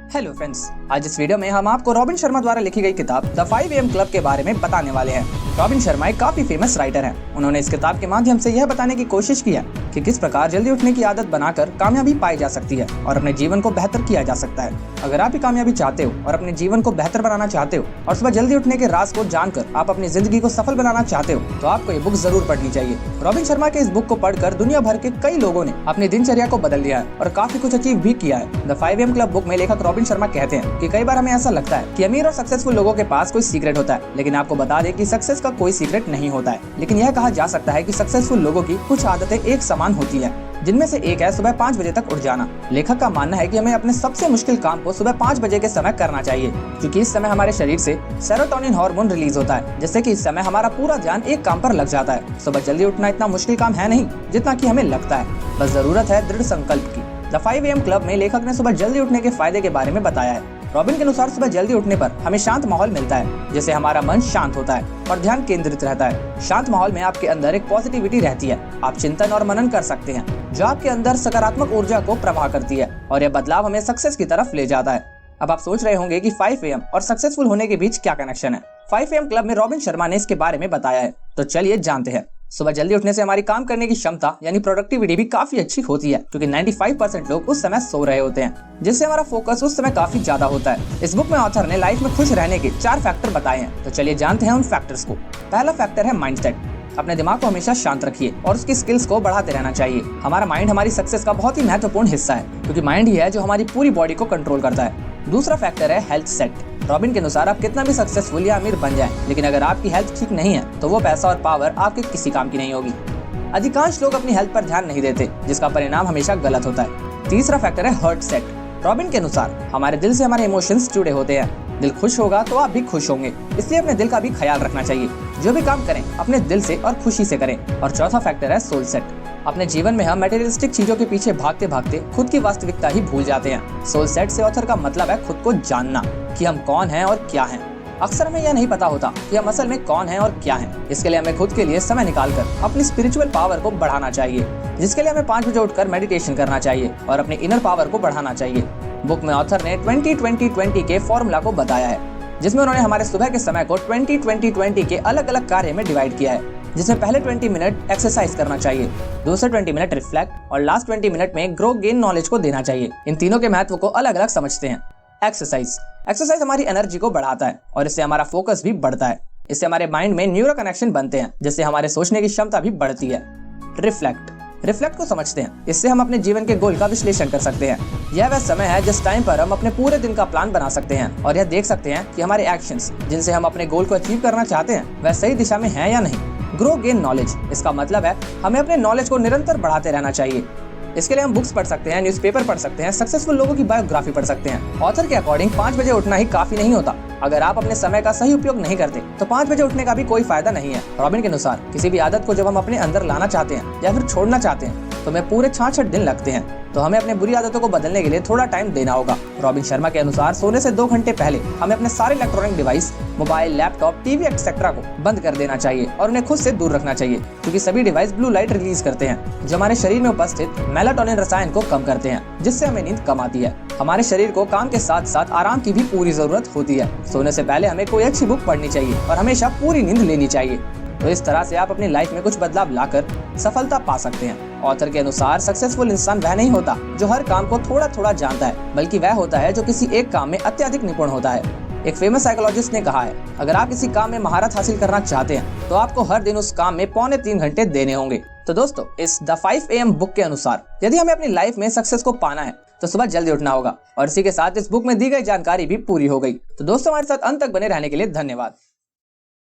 Hello friends, आज इस video में हम आपको रॉबिन शर्मा द्वारा लिखी गई किताब द 5 AM क्लब के बारे में बताने वाले हैं। रॉबिन शर्मा एक काफी फेमस राइटर हैं। उन्होंने इस किताब के माध्यम से यह बताने की कोशिश की है कि किस प्रकार जल्दी उठने की आदत बनाकर कामयाबी पाई जा सकती है और अपने जीवन को बेहतर किया जा सकता है। अगर आप भी कामयाबी चाहते हो और अपने जीवन को बेहतर बनाना चाहते हो और सुबह जल्दी उठने के राज को जानकर आप अपनी जिंदगी को सफल बनाना चाहते हो तो आपको ये बुक जरूर पढ़नी चाहिए। रॉबिन शर्मा के इस बुक को पढ़कर दुनिया भर के कई लोगों ने अपनी दिनचर्या को बदल दिया है और काफी कुछ अचीव भी किया है। द 5 AM क्लब बुक में लेखक रॉबिन शर्मा कहते हैं कि कई बार हमें ऐसा लगता है कि अमीर और सक्सेसफुल लोगों के पास कोई सीक्रेट होता है, लेकिन आपको बता दें कि सक्सेस का कोई सीक्रेट नहीं होता है। लेकिन यह कहा जा सकता है कि सक्सेसफुल लोगों की कुछ आदतें एक समान होती है, जिनमें से एक है सुबह 5 बजे तक उठ जाना। लेखक का मानना है कि हमें अपने सबसे मुश्किल काम को सुबह 5 बजे के समय करना चाहिए, क्योंकि इस समय हमारे शरीर से सेरोटोनिन हार्मोन रिलीज होता है, जिससे कि इस समय हमारा पूरा ध्यान एक काम पर लग जाता है। सुबह जल्दी उठना इतना मुश्किल काम है नहीं जितना कि हमें लगता है, बस जरूरत है दृढ़ संकल्प की। द 5 AM क्लब में लेखक ने सुबह जल्दी उठने के फायदे के बारे में बताया है। रॉबिन के अनुसार सुबह जल्दी उठने पर हमें शांत माहौल मिलता है, जिससे हमारा मन शांत होता है और ध्यान केंद्रित रहता है। शांत माहौल में आपके अंदर एक पॉजिटिविटी रहती है। आप चिंतन और मनन कर सकते हैं, जो आपके अंदर सकारात्मक ऊर्जा को प्रवाह करती है और यह बदलाव हमें सक्सेस की तरफ ले जाता है। अब आप सोच रहे होंगे कि 5 AM और सक्सेसफुल होने के बीच क्या कनेक्शन है। 5 AM क्लब में रॉबिन शर्मा ने इसके बारे में बताया है, तो चलिए जानते हैं। सुबह जल्दी उठने से हमारी काम करने की क्षमता यानी प्रोडक्टिविटी भी काफी अच्छी होती है, क्योंकि 95% लोग उस समय सो रहे होते हैं, जिससे हमारा फोकस उस समय काफी ज्यादा होता है। इस बुक में ऑथर ने लाइफ में खुश रहने के 4 फैक्टर बताए हैं, तो चलिए जानते हैं उन फैक्टर्स को। पहला फैक्टर है माइंडसेट। अपने दिमाग को हमेशा शांत रखिए और उसकी स्किल्स को बढ़ाते रहना चाहिए। हमारा माइंड हमारी सक्सेस का बहुत ही महत्वपूर्ण हिस्सा है, क्योंकि माइंड ही है जो हमारी पूरी बॉडी को कंट्रोल करता है। दूसरा फैक्टर है हेल्थ सेट। रॉबिन के अनुसार आप कितना भी सक्सेसफुल या अमीर बन जाएं, लेकिन अगर आपकी हेल्थ ठीक नहीं है तो वो पैसा और पावर आपके किसी काम की नहीं होगी। अधिकांश लोग अपनी हेल्थ पर ध्यान नहीं देते, जिसका परिणाम हमेशा गलत होता है। तीसरा फैक्टर है हार्ट सेट। रॉबिन के अनुसार हमारे दिल से हमारे इमोशंस जुड़े होते हैं। दिल खुश होगा तो आप भी खुश होंगे, इसलिए अपने दिल का भी ख्याल रखना चाहिए। जो भी काम करें अपने दिल से और खुशी से करें। और चौथा फैक्टर है सोल सेट। अपने जीवन में हम मटेरियलिस्टिक चीजों के पीछे भागते भागते खुद की वास्तविकता ही भूल जाते हैं। सोल सेट से ऑथर का मतलब है खुद को जानना कि हम कौन हैं और क्या हैं। अक्सर हमें यह नहीं पता होता कि हम असल में कौन हैं और क्या हैं। इसके लिए हमें खुद के लिए समय निकालकर अपनी स्पिरिचुअल पावर को बढ़ाना चाहिए, जिसके लिए हमें 5 बजे उठकर मेडिटेशन करना चाहिए और अपने इनर पावर को बढ़ाना चाहिए। बुक में ऑथर ने 20-20-20 के फॉर्मूला को बताया है, जिसमें उन्होंने हमारे सुबह के समय को 20-20-20 के अलग अलग कार्य में डिवाइड किया है, जिसमें पहले 20 मिनट एक्सरसाइज करना चाहिए, दूसरे 20 मिनट रिफ्लेक्ट और लास्ट 20 मिनट में ग्रो गेन नॉलेज को देना चाहिए। इन तीनों के महत्व को अलग अलग समझते हैं। एक्सरसाइज हमारी एनर्जी को बढ़ाता है और इससे हमारा फोकस भी बढ़ता है। इससे हमारे माइंड में न्यूरो कनेक्शन बनते हैं, जिससे हमारे सोचने की क्षमता भी बढ़ती है। रिफ्लेक्ट को समझते हैं। इससे हम अपने जीवन के गोल का विश्लेषण कर सकते हैं। यह वह समय है जिस टाइम पर हम अपने पूरे दिन का प्लान बना सकते हैं और यह देख सकते हैं कि हमारे एक्शंस, जिनसे हम अपने गोल को अचीव करना चाहते हैं, वह सही दिशा में है या नहीं। ग्रो गेन नॉलेज, इसका मतलब है हमें अपने नॉलेज को निरंतर बढ़ाते रहना चाहिए। इसके लिए हम बुक्स पढ़ सकते हैं, न्यूज़पेपर पढ़ सकते हैं, सक्सेसफुल लोगों की बायोग्राफी पढ़ सकते हैं। ऑथर के अकॉर्डिंग 5 बजे उठना ही काफी नहीं होता। अगर आप अपने समय का सही उपयोग नहीं करते तो 5 बजे उठने का भी कोई फायदा नहीं है। रॉबिन के अनुसार किसी भी आदत को जब हम अपने अंदर लाना चाहते हैं या फिर छोड़ना चाहते हैं तो हमें पूरे 66 दिन लगते हैं, तो हमें अपने बुरी आदतों को बदलने के लिए थोड़ा टाइम देना होगा। रॉबिन शर्मा के अनुसार सोने से 2 घंटे पहले हमें अपने सारे electronic device, mobile, laptop, TV etcetera को बंद कर देना चाहिए और उन्हें खुद से दूर रखना चाहिए, क्योंकि सभी डिवाइस ब्लू लाइट रिलीज करते हैं, जो हमारे शरीर में उपस्थित मेलाटोनिन रसायन को कम करते हैं, जिससे हमें नींद कम आती है। हमारे शरीर को काम के साथ साथ आराम की भी पूरी जरूरत होती है। सोने से पहले हमें कोई अच्छी बुक पढ़नी चाहिए और हमेशा पूरी नींद लेनी चाहिए। तो इस तरह से आप अपनी लाइफ में कुछ बदलाव लाकर सफलता पा सकते हैं। ऑथर के अनुसार सक्सेसफुल इंसान वह नहीं होता जो हर काम को थोड़ा थोड़ा जानता है, बल्कि वह होता है जो किसी एक काम में अत्यधिक निपुण होता है। एक फेमस साइकोलॉजिस्ट ने कहा है, अगर आप किसी काम में महारत हासिल करना चाहते हैं तो आपको हर दिन उस काम में 2.25 घंटे देने होंगे। तो दोस्तों, इस द 5 AM बुक के अनुसार यदि हमें अपनी लाइफ में सक्सेस को पाना है तो सुबह जल्दी उठना होगा, और इसी के साथ इस बुक में दी गई जानकारी भी पूरी हो गई। तो दोस्तों, हमारे साथ अंत तक बने रहने के लिए धन्यवाद।